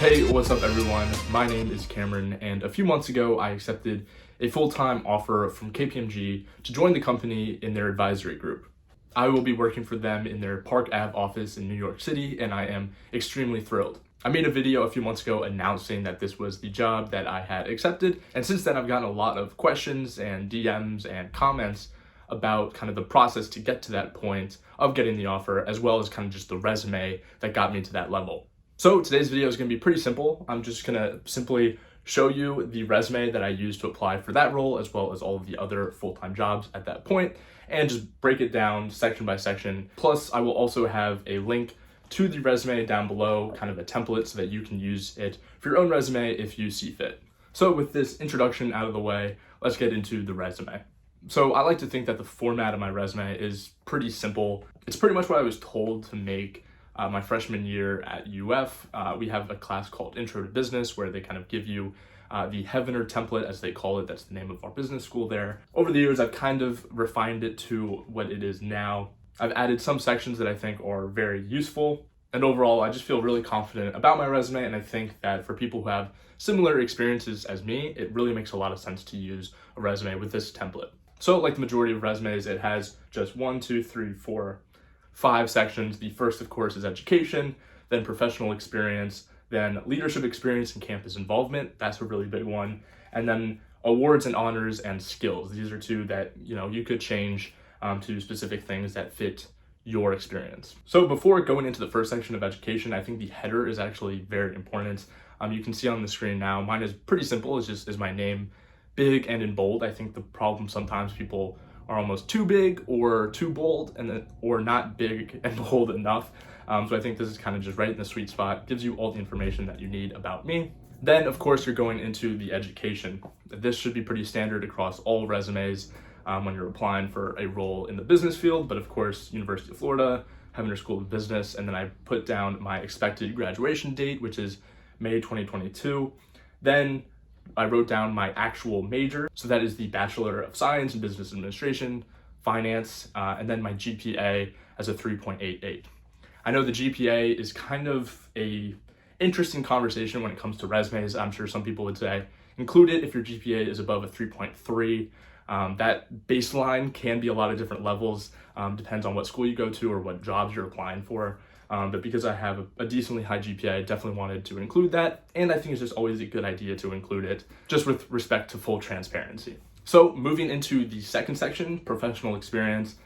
Hey, what's up everyone? My name is Cameron, and a few months ago I accepted a full-time offer from KPMG to join the company in their advisory group. I will be working for them in their Park Ave office in New York City, and I am extremely thrilled. I made a video a few months ago announcing that this was the job that I had accepted, and since then I've gotten a lot of questions and DMs and comments about kind of the process to get to that point of getting the offer, as well as kind of just the resume that got me to that level. So today's video is going to be pretty simple. I'm just going to simply show you the resume that I used to apply for that role, as well as all of the other full-time jobs at that point, and just break it down section by section. Plus, I will also have a link to the resume down below, kind of a template so that you can use it for your own resume if you see fit. So with this introduction out of the way, let's get into the resume. So I like to think that the format of my resume is pretty simple. It's pretty much what I was told to make my freshman year at UF. We have a class called Intro to Business where they kind of give you the Heavener template, as they call it. That's the name of our business school there. Over the years, I've kind of refined it to what it is now. I've added some sections that I think are very useful. And overall, I just feel really confident about my resume. And I think that for people who have similar experiences as me, it really makes a lot of sense to use a resume with this template. So like the majority of resumes, it has just 5 sections. The first, of course, is education, then professional experience, then leadership experience and campus involvement. That's a really big one. And then awards and honors and skills. These are two that, you could change to specific things that fit your experience. So before going into the first section of education, I think the header is actually very important. You can see on the screen now, mine is pretty simple. It's just my name, big and in bold. I think the problem sometimes people are almost too big or too bold, or not big and bold enough. So I think this is kind of just right in the sweet spot, gives you all the information that you need about me. Then of course you're going into the education. This should be pretty standard across all resumes when you're applying for a role in the business field, but of course, University of Florida, Heavener School of Business, and then I put down my expected graduation date, which is May 2022. Then I wrote down my actual major. So that is the Bachelor of Science in Business Administration, Finance, and then my GPA as a 3.88. I know the GPA is kind of a interesting conversation when it comes to resumes. I'm sure some people would say, include it if your GPA is above a 3.3. That baseline can be a lot of different levels, depends on what school you go to or what jobs you're applying for. But because I have a decently high GPA, I definitely wanted to include that. And I think it's just always a good idea to include it, just with respect to full transparency. So moving into the second section, professional experience.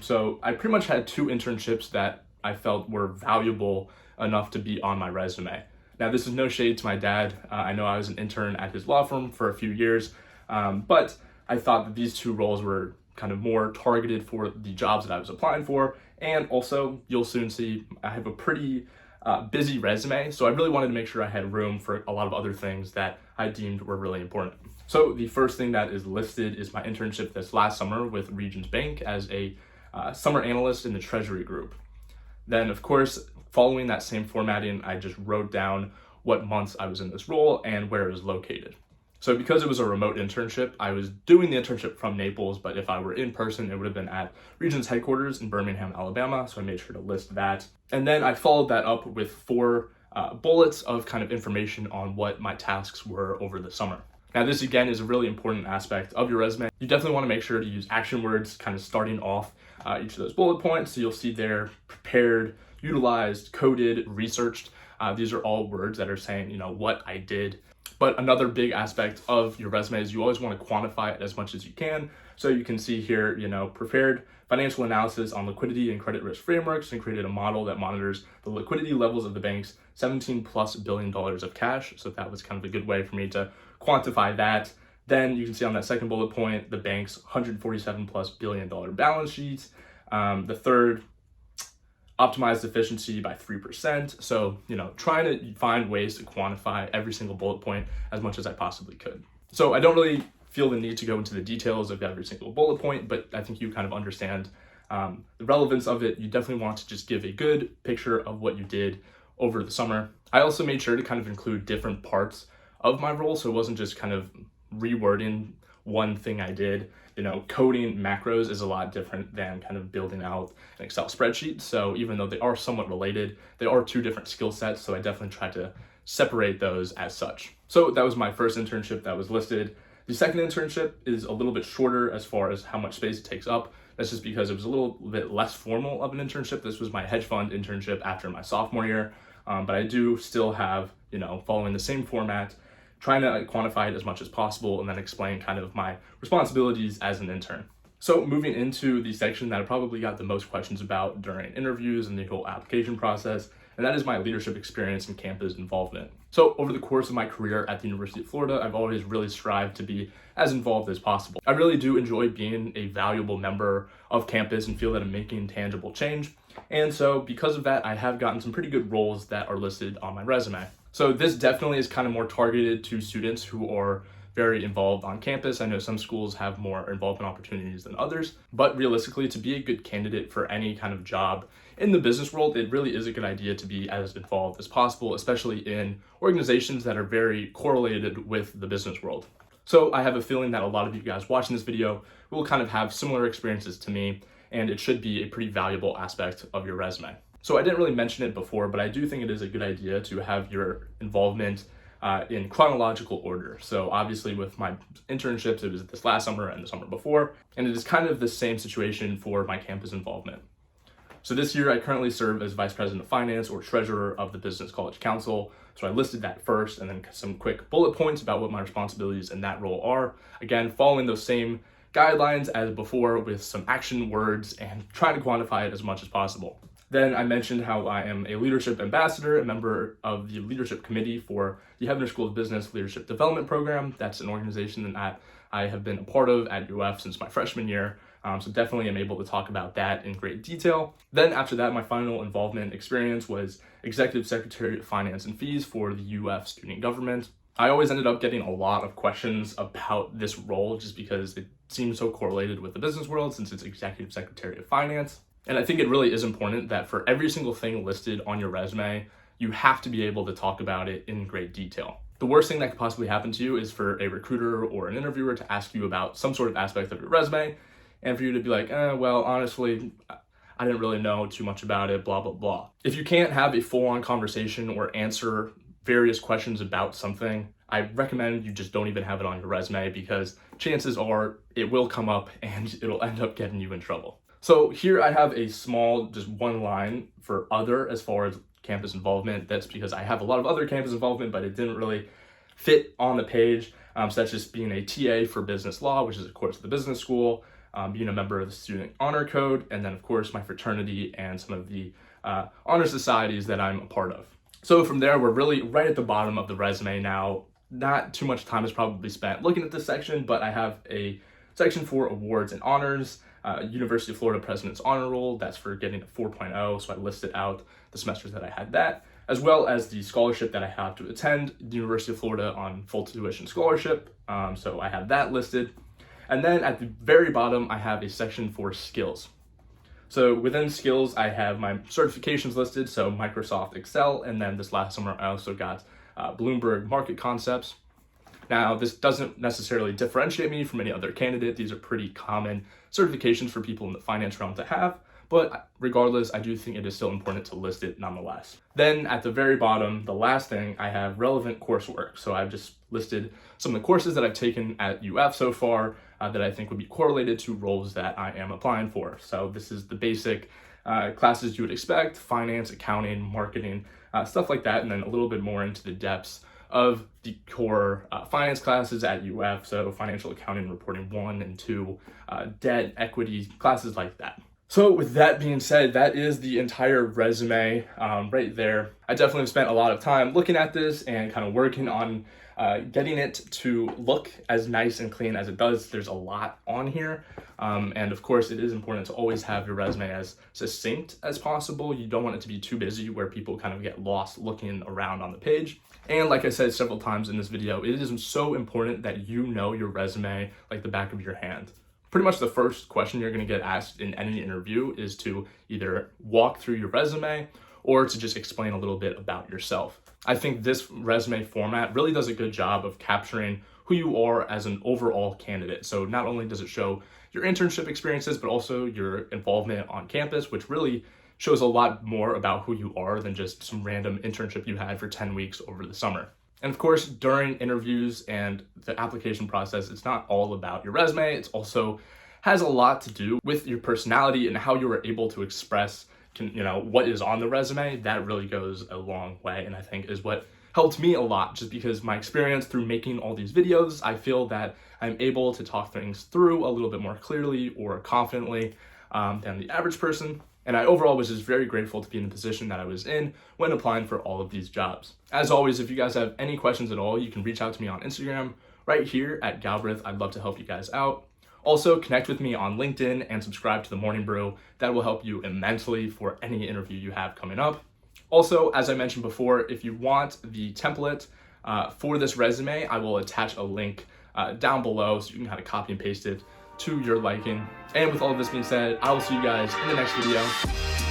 So I pretty much had 2 internships that I felt were valuable enough to be on my resume. Now, this is no shade to my dad. I know I was an intern at his law firm for a few years, but I thought that these 2 roles were kind of more targeted for the jobs that I was applying for. And also, you'll soon see I have a pretty busy resume, so I really wanted to make sure I had room for a lot of other things that I deemed were really important. So the first thing that is listed is my internship this last summer with Regions Bank as a summer analyst in the Treasury Group. Then, of course, following that same formatting, I just wrote down what months I was in this role and where it was located. So because it was a remote internship, I was doing the internship from Naples, but if I were in person, it would have been at Regions headquarters in Birmingham, Alabama. So I made sure to list that. And then I followed that up with 4 bullets of kind of information on what my tasks were over the summer. Now, this again is a really important aspect of your resume. You definitely want to make sure to use action words kind of starting off each of those bullet points. So you'll see there prepared, utilized, coded, researched. These are all words that are saying, what I did. But another big aspect of your resume is you always want to quantify it as much as you can. So you can see here, prepared financial analysis on liquidity and credit risk frameworks and created a model that monitors the liquidity levels of the bank's $17+ billion of cash. So that was kind of a good way for me to quantify that. Then you can see on that second bullet point, the bank's $147+ billion balance sheets. The third, optimized efficiency by 3%. So, trying to find ways to quantify every single bullet point as much as I possibly could. So I don't really feel the need to go into the details of every single bullet point, but I think you kind of understand the relevance of it. You definitely want to just give a good picture of what you did over the summer. I also made sure to kind of include different parts of my role, so it wasn't just kind of rewording one thing I did. Coding macros is a lot different than kind of building out an Excel spreadsheet. So even though they are somewhat related, they are 2 different skill sets. So I definitely tried to separate those as such. So that was my first internship that was listed. The second internship is a little bit shorter as far as how much space it takes up. That's just because it was a little bit less formal of an internship. This was my hedge fund internship after my sophomore year. But I do still have, following the same format, trying to quantify it as much as possible and then explain kind of my responsibilities as an intern. So moving into the section that I probably got the most questions about during interviews and the whole application process, and that is my leadership experience and campus involvement. So over the course of my career at the University of Florida, I've always really strived to be as involved as possible. I really do enjoy being a valuable member of campus and feel that I'm making tangible change. And so because of that, I have gotten some pretty good roles that are listed on my resume. So this definitely is kind of more targeted to students who are very involved on campus. I know some schools have more involvement opportunities than others, but realistically, to be a good candidate for any kind of job in the business world, it really is a good idea to be as involved as possible, especially in organizations that are very correlated with the business world. So I have a feeling that a lot of you guys watching this video will kind of have similar experiences to me, and it should be a pretty valuable aspect of your resume. So I didn't really mention it before, but I do think it is a good idea to have your involvement in chronological order. So obviously with my internships, it was this last summer and the summer before, and it is kind of the same situation for my campus involvement. So this year I currently serve as Vice President of Finance or Treasurer of the Business College Council. So I listed that first, and then some quick bullet points about what my responsibilities in that role are. Again, following those same guidelines as before with some action words and trying to quantify it as much as possible. Then I mentioned how I am a leadership ambassador, a member of the leadership committee for the Hebner School of Business Leadership Development Program. That's an organization that I have been a part of at UF since my freshman year. So definitely am able to talk about that in great detail. Then after that, my final involvement experience was Executive Secretary of Finance and Fees for the UF Student Government. I always ended up getting a lot of questions about this role just because it seems so correlated with the business world since it's Executive Secretary of Finance. And I think it really is important that for every single thing listed on your resume, you have to be able to talk about it in great detail. The worst thing that could possibly happen to you is for a recruiter or an interviewer to ask you about some sort of aspect of your resume and for you to be like, well, honestly, I didn't really know too much about it, blah, blah, blah. If you can't have a full-on conversation or answer various questions about something, I recommend you just don't even have it on your resume because chances are it will come up and it'll end up getting you in trouble. So here I have a small, just one line for other as far as campus involvement. That's because I have a lot of other campus involvement, but it didn't really fit on the page. So that's just being a TA for business law, which is of course the business school, being a member of the Student Honor Code, and then of course my fraternity and some of the honor societies that I'm a part of. So from there, we're really right at the bottom of the resume now. Not too much time is probably spent looking at this section, but I have a section for awards and honors. University of Florida President's Honor Roll, that's for getting a 4.0, so I listed out the semesters that I had that, as well as the scholarship that I have to attend the University of Florida on full tuition scholarship, so I have that listed. And then at the very bottom, I have a section for skills. So within skills, I have my certifications listed, so Microsoft Excel, and then this last summer I also got Bloomberg Market Concepts. Now, this doesn't necessarily differentiate me from any other candidate. These are pretty common certifications for people in the finance realm to have, but regardless, I do think it is still important to list it nonetheless. Then at the very bottom, the last thing, I have relevant coursework. So I've just listed some of the courses that I've taken at UF so far that I think would be correlated to roles that I am applying for. So this is the basic classes you would expect: finance, accounting, marketing, stuff like that, and then a little bit more into the depths of the core finance classes at UF, so financial accounting, reporting 1 and 2, debt, equity, classes like that. So with that being said, that is the entire resume right there. I definitely spent a lot of time looking at this and kind of working on getting it to look as nice and clean as it does. There's a lot on here. And of course, it is important to always have your resume as succinct as possible. You don't want it to be too busy where people kind of get lost looking around on the page. And like I said several times in this video, it is so important that you know your resume like the back of your hand. Pretty much the first question you're going to get asked in any interview is to either walk through your resume or to just explain a little bit about yourself. I think this resume format really does a good job of capturing who you are as an overall candidate. So not only does it show your internship experiences, but also your involvement on campus, which really shows a lot more about who you are than just some random internship you had for 10 weeks over the summer. And of course, during interviews and the application process, it's not all about your resume. It's also has a lot to do with your personality and how you were able to express, what is on the resume. That really goes a long way, and I think is what helped me a lot, just because my experience through making all these videos, I feel that I'm able to talk things through a little bit more clearly or confidently than the average person. And I overall was just very grateful to be in the position that I was in when applying for all of these jobs. As always, if you guys have any questions at all, you can reach out to me on Instagram right here at Galbraith. I'd love to help you guys out. Also, connect with me on LinkedIn and subscribe to the Morning Brew. That will help you immensely for any interview you have coming up. Also, as I mentioned before, if you want the template for this resume, I will attach a link down below so you can kind of copy and paste it to your liking. And with all of this being said, I will see you guys in the next video.